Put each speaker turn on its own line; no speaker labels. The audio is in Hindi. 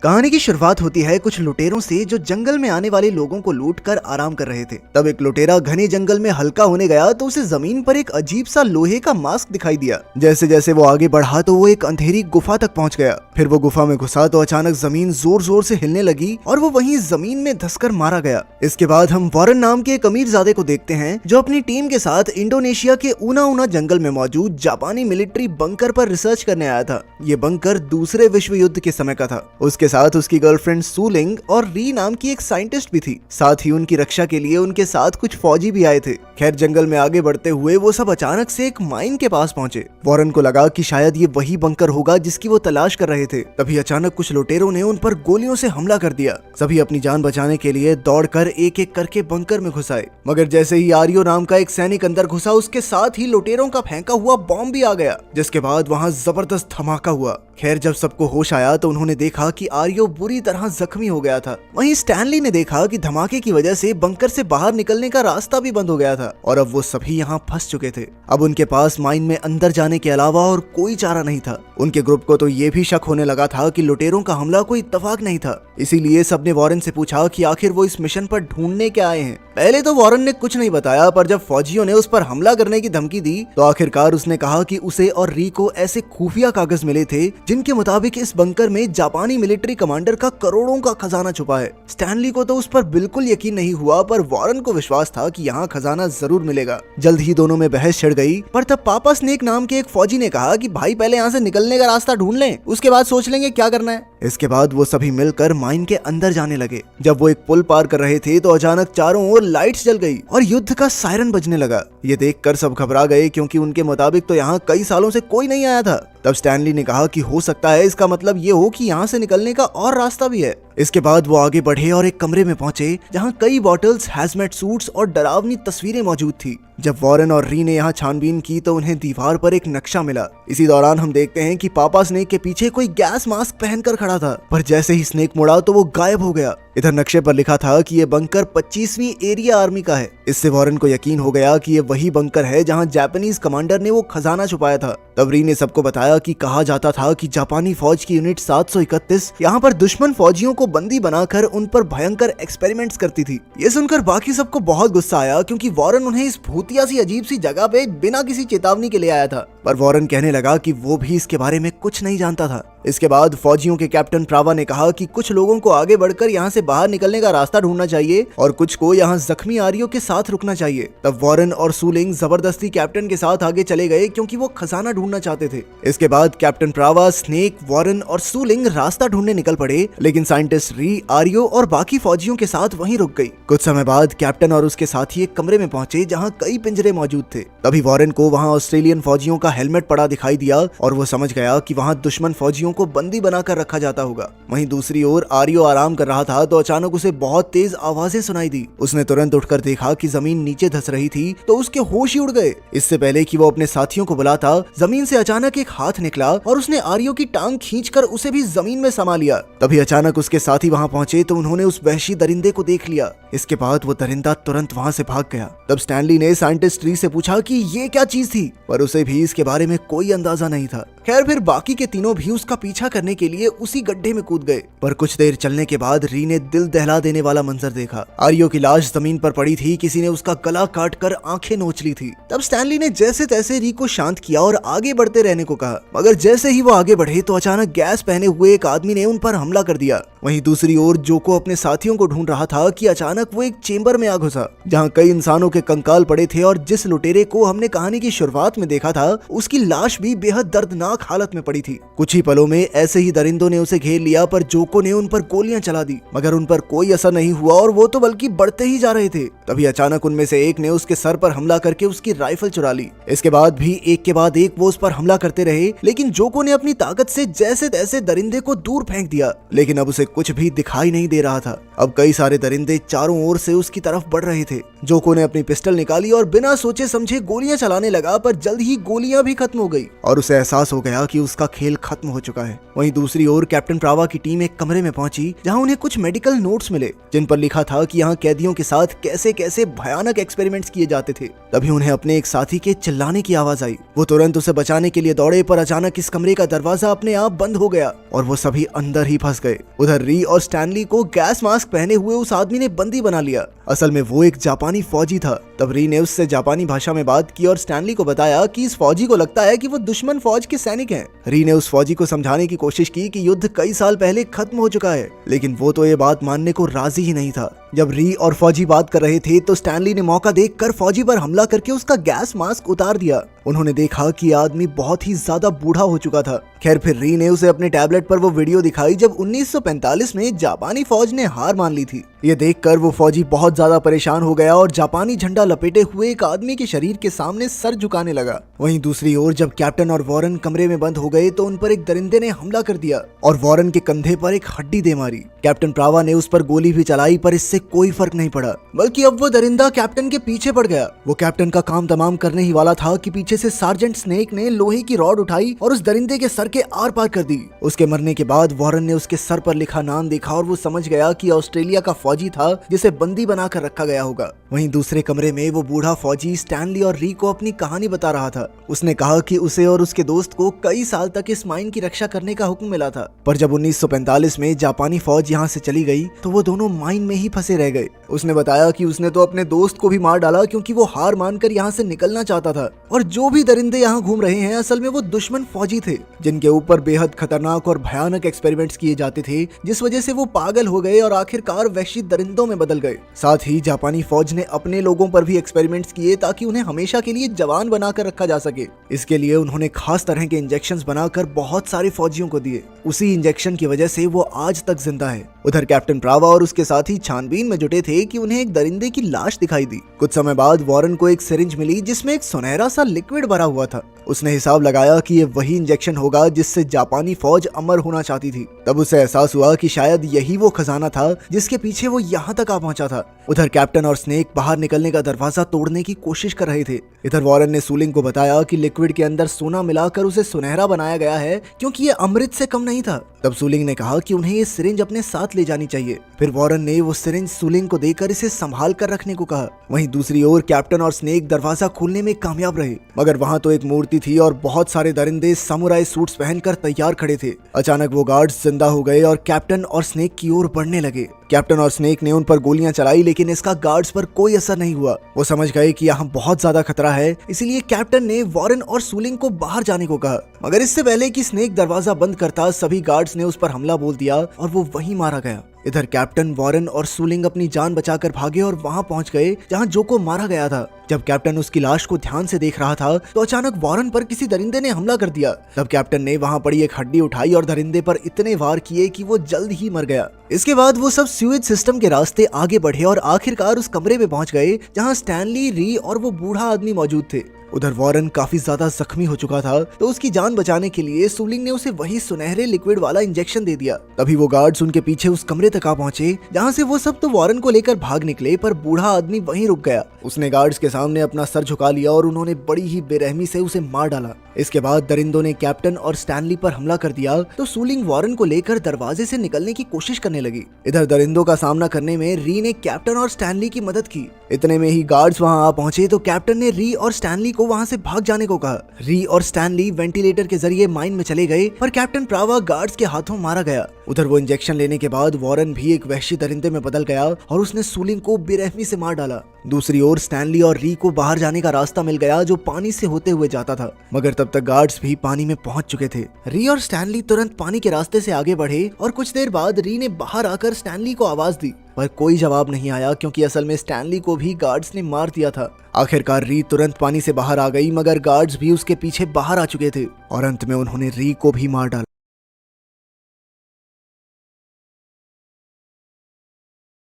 कहानी की शुरुआत होती है कुछ लुटेरों से जो जंगल में आने वाले लोगों को लूट कर आराम कर रहे थे। तब एक लुटेरा घने जंगल में हल्का होने गया तो उसे जमीन पर एक अजीब सा लोहे का मास्क दिखाई दिया। जैसे जैसे वो आगे बढ़ा तो वो एक अंधेरी गुफा तक पहुंच गया। फिर वो गुफा में घुसा तो अचानक जमीन जोर जोर से हिलने लगी और वो वहीं जमीन में धंसकर मारा गया। इसके बाद हम वॉरेन नाम के एक अमीरजादे को देखते हैं जो अपनी टीम के साथ इंडोनेशिया के ऊना ऊना जंगल में मौजूद जापानी मिलिट्री बंकर पर रिसर्च करने आया था। ये बंकर दूसरे विश्व युद्ध के समय का था। उसके साथ उसकी गर्लफ्रेंड सूलिंग और री नाम की एक साइंटिस्ट भी थी। साथ ही उनकी रक्षा के लिए उनके साथ कुछ फौजी भी आए थे। खैर जंगल में आगे बढ़ते हुए वो सब अचानक से एक माइन के पास पहुंचे। वॉरेन को लगा कि शायद ये वही बंकर होगा जिसकी वो तलाश कर रहे थे। तभी अचानक कुछ लुटेरों ने उन पर गोलियों से हमला कर दिया। सभी अपनी जान बचाने के लिए दौड़कर एक एक करके बंकर में घुस आए। मगर जैसे ही आर्यो नाम का एक सैनिक अंदर घुसा उसके साथ ही लुटेरों का फेंका हुआ बॉम्ब भी आ गया, जिसके बाद वहां जबरदस्त धमाका हुआ। खैर जब सबको होश आया तो उन्होंने देखा कि आर्यो बुरी तरह जख्मी हो गया था। वहीं स्टैनली ने देखा कि धमाके की वजह से बंकर से बाहर निकलने का रास्ता भी बंद हो गया था और अब वो सभी यहाँ फंस चुके थे। अब उनके पास माइन में अंदर जाने के अलावा और कोई चारा नहीं था। उनके ग्रुप को तो ये भी शक होने लगा था कि लुटेरों का हमला कोई इत्तेफाक नहीं था। इसीलिए सबने वॉरेन से पूछा कि आखिर वो इस मिशन पर ढूंढने क्या आए हैं। पहले तो वॉरेन ने कुछ नहीं बताया, पर जब फौजियों ने उस पर हमला करने की धमकी दी तो आखिरकार उसने कहा कि उसे और री को ऐसे खुफिया कागज मिले थे जिनके मुताबिक इस बंकर में जापानी मिलिट्री कमांडर का करोड़ों का खजाना छुपा है। स्टैनली को तो उस पर बिल्कुल यकीन नहीं हुआ, पर वॉरेन को विश्वास था कि यहाँ खजाना जरूर मिलेगा। जल्द ही दोनों में बहस छिड़ गई, पर तब पापा स्नेक नाम के एक फौजी ने कहा कि भाई पहले यहाँ से निकलने का रास्ता ढूंढ लें, उसके बाद सोच लेंगे क्या करना है। इसके बाद वो सभी मिलकर माइन के अंदर जाने लगे। जब वो एक पुल पार कर रहे थे तो अचानक चारों ओर लाइट्स जल गई और युद्ध का सायरन बजने लगा। ये देखकर सब घबरा गए क्योंकि उनके मुताबिक तो यहाँ कई सालों से कोई नहीं आया था। तब स्टैनली ने कहा कि हो सकता है इसका मतलब ये हो कि यहाँ से निकलने का और रास्ता भी है। इसके बाद वो आगे बढ़े और एक कमरे में पहुंचे जहाँ कई बॉटल्स, हैजमेट सूट्स और डरावनी तस्वीरें मौजूद थी। जब वॉरेन और री ने यहाँ छानबीन की तो उन्हें दीवार पर एक नक्शा मिला। इसी दौरान हम देखते हैं कि पापा स्नेक के पीछे कोई गैस मास्क पहनकर खड़ा था, पर जैसे ही स्नेक मुड़ा तो वो गायब हो गया। इधर नक्शे पर लिखा था कि ये बंकर 25वीं एरिया आर्मी का है। इससे वॉरेन को यकीन हो गया कि ये वही बंकर है जहाँ जापानीज कमांडर ने वो खजाना छुपाया था। तब री ने सबको बताया कि कहा जाता था कि जापानी फौज की यूनिट 731 यहाँ पर दुश्मन फौजियों को बंदी बनाकर उन पर भयंकर एक्सपेरिमेंट्स करती थी। ये सुनकर बाकी सबको बहुत गुस्सा आया क्योंकि वॉरेन उन्हें इस भूतिया सी अजीब सी जगह पे बिना किसी चेतावनी के ले आया था। पर वॉरेन कहने लगा कि वो भी इसके बारे में कुछ नहीं जानता था। इसके बाद फौजियों के कैप्टन प्रावा ने कहा कि कुछ लोगों को आगे बढ़कर यहाँ से बाहर निकलने का रास्ता ढूंढना चाहिए और कुछ को यहाँ जख्मी आर्यों के साथ रुकना चाहिए। तब वॉरेन और सूलिंग जबरदस्ती कैप्टन के साथ आगे चले गए क्योंकि वो खजाना ढूंढना चाहते थे। इसके बाद कैप्टन प्रावा, स्नेक, वॉरेन और सूलिंग रास्ता ढूंढने निकल पड़े, लेकिन साइंटिस्ट री, आर्यो और बाकी फौजियों के साथ वहीं रुक गई। कुछ समय बाद कैप्टन और उसके साथी एक कमरे में पहुंचे जहाँ कई पिंजरे मौजूद थे। तभी वॉरेन को वहाँ ऑस्ट्रेलियन फौजियों का हेलमेट पड़ा दिखाई दिया और वो समझ गया कि वहाँ दुश्मन फौजियों को बंदी बनाकर रखा जाता होगा। वहीं दूसरी ओर आर्यो आराम कर रहा था तो अचानक उसे बहुत तेज आवाजें सुनाई दी। उसने तुरंत उठकर देखा कि जमीन नीचे धंस रही थी तो उसके होश ही उड़ गए। इससे पहले कि वो अपने साथियों को बुलाता, जमीन से अचानक एक हाथ निकला और उसने आर्यो की टांग खींचकर उसे भी जमीन में समा लिया। तभी अचानक उसके साथी वहां पहुंचे तो उन्होंने उस वहशी दरिंदे को देख लिया। इसके बाद वो दरिंदा तुरंत वहां से भाग गया। तब स्टैनली ने साइंटिस्ट री से पूछा कि ये क्या चीज थी, पर उसे भी इसके बारे में कोई अंदाजा नहीं था। खैर फिर बाकी के तीनों भी उसका पीछा करने के लिए उसी गड्ढे में कूद गए, पर कुछ देर चलने के बाद री ने दिल दहला देने वाला मंजर देखा। आर्यो की लाश जमीन पर पड़ी थी, किसी ने उसका गला काट कर आंखें नोच ली थी। तब स्टैनली ने जैसे तैसे री को शांत किया और आगे बढ़ते रहने को कहा, मगर जैसे ही वो आगे बढ़े तो अचानक गैस पहने हुए एक आदमी ने उन पर हमला कर दिया। वहीं दूसरी ओर जोको अपने साथियों को ढूंढ रहा था कि अचानक वो एक चेंबर में आ घुसा जहाँ कई इंसानों के कंकाल पड़े थे और जिस लुटेरे को हमने कहानी की शुरुआत में देखा था उसकी लाश भी बेहद दर्दनाक हालत में पड़ी थी। कुछ ही पलों में ऐसे ही दरिंदों ने उसे घेर लिया, पर जोको ने उन पर गोलियां चला दी, मगर उन पर कोई असर नहीं हुआ और वो तो बल्कि बढ़ते ही जा रहे थे। तभी अचानक उनमें से एक ने उसके सर पर हमला करके उसकी राइफल चुरा ली। इसके बाद भी एक के बाद एक वो उस पर हमला करते रहे, लेकिन जोको ने अपनी ताकत से जैसे तैसे दरिंदे को दूर फेंक दिया, लेकिन अब उसे कुछ भी दिखाई नहीं दे रहा था। अब कई सारे दरिंदे चारों ओर से उसकी तरफ बढ़ रहे थे। जोको ने अपनी पिस्टल निकाली और बिना सोचे समझे गोलियां चलाने लगा, पर जल्द ही गोलियां भी खत्म हो गई और उसे एहसास हो गया कि उसका खेल खत्म हो चुका है। वहीं दूसरी ओर कैप्टन प्रावा की टीम एक कमरे में पहुंची जहां उन्हें कुछ मेडिकल नोट्स मिले जिन पर लिखा था कि यहाँ कैदियों के साथ कैसे कैसे भयानक एक्सपेरिमेंट्स किए जाते थे। तभी उन्हें अपने एक साथी के चिल्लाने की आवाज आई। वो तुरंत उसे बचाने के लिए दौड़े, पर अचानक इस कमरे का दरवाजा अपने आप बंद हो गया और वो सभी अंदर ही फंस गए। उधर री और स्टैनली को गैस मास्क पहने हुए उस आदमी ने बंदी बना लिया। असल में वो एक जापानी फौजी था। तब री ने उससे जापानी भाषा में बात की और स्टैनली को बताया कि इस फौजी को लगता है कि वो दुश्मन फौज के सैनिक हैं। री ने उस फौजी को समझाने की कोशिश की कि युद्ध कई साल पहले खत्म हो चुका है, लेकिन वो तो ये बात मानने को राजी ही नहीं था। जब री और फौजी बात कर रहे थे तो स्टैनली ने मौका देखकर फौजी पर हमला करके उसका गैस मास्क उतार दिया। उन्होंने देखा कि आदमी बहुत ही ज्यादा बूढ़ा हो चुका था। खैर फिर री ने उसे अपने टैबलेट पर वो वीडियो दिखाई जब 1945 में जापानी फौज ने हार मान ली थी। ये देखकर वो फौजी बहुत ज्यादा परेशान हो गया और जापानी झंडा लपेटे हुए एक आदमी के शरीर के सामने सर झुकाने लगा। वहीं दूसरी ओर जब कैप्टन और वॉरेन कमरे में बंद हो गए तो उन पर एक दरिंदे ने हमला कर दिया और वॉरेन के कंधे पर एक हड्डी दे मारी। कैप्टन प्रावा ने उस पर गोली भी चलाई, पर इससे कोई फर्क नहीं पड़ा, बल्कि अब वो दरिंदा कैप्टन के पीछे पड़ गया। वो कैप्टन का काम तमाम करने ही वाला था कि पीछे से सार्जेंट स्नेक ने लोहे की रॉड उठाई और उस दरिंदे के सर के आर पार कर दी। उसके मरने के बाद वॉरेन ने उसके सर पर लिखा नाम देखा और वो समझ गया कि ऑस्ट्रेलिया का फौजी था जिसे बंदी बनाकर रखा गया होगा। वहीं दूसरे कमरे में वो बूढ़ा फौजी स्टैनली और री को अपनी कहानी बता रहा था। उसने कहा कि उसे और उसके दोस्त को कई साल तक इस माइन की रक्षा करने का हुक्म मिला था, पर जब 1945 में जापानी फौज यहाँ से चली गई तो वो दोनों माइन में ही फंसे रह गए। उसने बताया कि उसने तो अपने दोस्त को भी मार डाला क्योंकि वो हार मानकर यहाँ से निकलना चाहता था, और जो भी दरिंदे यहाँ घूम रहे हैं असल में वो दुश्मन फौजी थे जिनके ऊपर बेहद खतरनाक और भयानक एक्सपेरिमेंट्स किए जाते थे, जिस वजह से वो पागल हो गए और आखिरकार वहशी दरिंदों में बदल गए। साथ ही जापानी फौज ने अपने लोगों पर भी एक्सपेरिमेंट्स किए ताकि उन्हें हमेशा के लिए जवान बनाकर रखा जा सके। इसके लिए उन्होंने खास तरह के इंजेक्शंस बनाकर बहुत सारे फौजियों को दिए। उसी इंजेक्शन की वजह से वो आज तक जिंदा है। उधर कैप्टन प्रावा और उसके साथी छानबीन में जुटे थे कि उन्हें एक दरिंदे की लाश दिखाई दी। कुछ समय बाद वॉरेन को एक सिरिंज मिली जिसमें एक सुनहरा सा लिक्विड भरा हुआ था। उसने हिसाब लगाया कि ये वही इंजेक्शन होगा जिससे जापानी फौज अमर होना चाहती थी। तब उसे एहसास हुआ कि शायद यही वो खजाना था जिसके पीछे वो यहाँ तक आ पहुंचा था। उधर कैप्टन और स्नेक बाहर निकलने का दरवाजा तोड़ने की कोशिश कर रहे थे। इधर वॉरेन ने सूलिंग को बताया कि लिक्विड के अंदर सोना मिलाकर उसे सुनहरा बनाया गया है क्योंकि ये अमृत से कम नहीं था। तब सूलिंग ने कहा कि उन्हें ये सिरिंज अपने साथ ले जानी चाहिए। फिर वॉरेन ने वो सिरिंज सूलिंग को देकर इसे संभाल कर रखने को कहा। वहीं दूसरी ओर कैप्टन और स्नेक दरवाजा खोलने में कामयाब रहे, मगर वहां तो एक मूर्ति थी और बहुत सारे दरिंदे समुराई सूट्स पहनकर तैयार खड़े थे। अचानक वो गार्ड्स जिंदा हो गए और कैप्टन और स्नेक की ओर बढ़ने लगे। कैप्टन और स्नेक ने उन पर गोलियां चलाई, लेकिन इसका गार्ड्स पर कोई असर नहीं हुआ। वो समझ गए कि यहाँ बहुत ज्यादा खतरा है, इसीलिए कैप्टन ने वॉरेन और सूलिंग को बाहर जाने को कहा। मगर इससे पहले कि स्नेक दरवाजा बंद करता, सभी गार्ड्स ने उस पर हमला बोल दिया और वो वहीं मारा गया। इधर कैप्टन, वॉरेन और सूलिंग अपनी जान बचाकर भागे और वहां पहुंच गए जहां जोको मारा गया था। जब कैप्टन उसकी लाश को ध्यान से देख रहा था तो अचानक वॉरेन पर किसी दरिंदे ने हमला कर दिया। तब कैप्टन ने वहां पड़ी एक हड्डी उठाई और दरिंदे पर इतने वार किए कि वो जल्द ही मर गया। इसके बाद वो सब स्यूएज सिस्टम के रास्ते आगे बढ़े और आखिरकार उस कमरे में पहुंच गए जहां स्टैनली, री और वो बूढ़ा आदमी मौजूद थे। उधर वॉरेन काफी ज्यादा जख्मी हो चुका था, तो उसकी जान बचाने के लिए सूलिंग ने उसे वही सुनहरे लिक्विड वाला इंजेक्शन दे दिया। तभी वो गार्ड्स उनके पीछे उस कमरे तक आ पहुंचे जहां से वो सब तो वॉरेन को लेकर भाग निकले, पर बूढ़ा आदमी वहीं रुक गया। उसने गार्ड्स के सामने अपना सर झुका लिया और उन्होंने बड़ी ही बेरहमी से उसे मार डाला। इसके बाद दरिंदों ने कैप्टन और स्टैनली पर हमला कर दिया, तो सूलिंग वॉरेन को लेकर दरवाजे से निकलने की कोशिश करने लगी। इधर दरिंदों का सामना करने में री ने कैप्टन और स्टैनली की मदद की। इतने में ही गार्ड्स वहां आ पहुंचे तो कैप्टन ने री और स्टैनली को वहां से भाग जाने को कहा। री और स्टैनली वेंटिलेटर के जरिए माइन में चले गए, पर कैप्टन प्रावा गार्ड्स के हाथों मारा गया। उधर वो इंजेक्शन लेने के बाद वॉरेन भी एक वहशी दरिंदे में बदल गया और उसने सूलिंग को बेरहमी से मार डाला। दूसरी ओर स्टैनली और री को बाहर जाने का रास्ता मिल गया जो पानी से होते हुए जाता था, मगर तब तक गार्ड्स भी पानी में पहुंच चुके थे। री और स्टैनली तुरंत पानी के रास्ते से आगे बढ़े और कुछ देर बाद री ने बाहर आकर स्टैनली को आवाज दी, पर कोई जवाब नहीं आया क्योंकि असल में स्टैनली को भी गार्ड्स ने मार दिया था। आखिरकार री तुरंत पानी से बाहर आ गई, मगर गार्ड्स भी उसके पीछे बाहर आ चुके थे और अंत में उन्होंने री को भी मार डाला।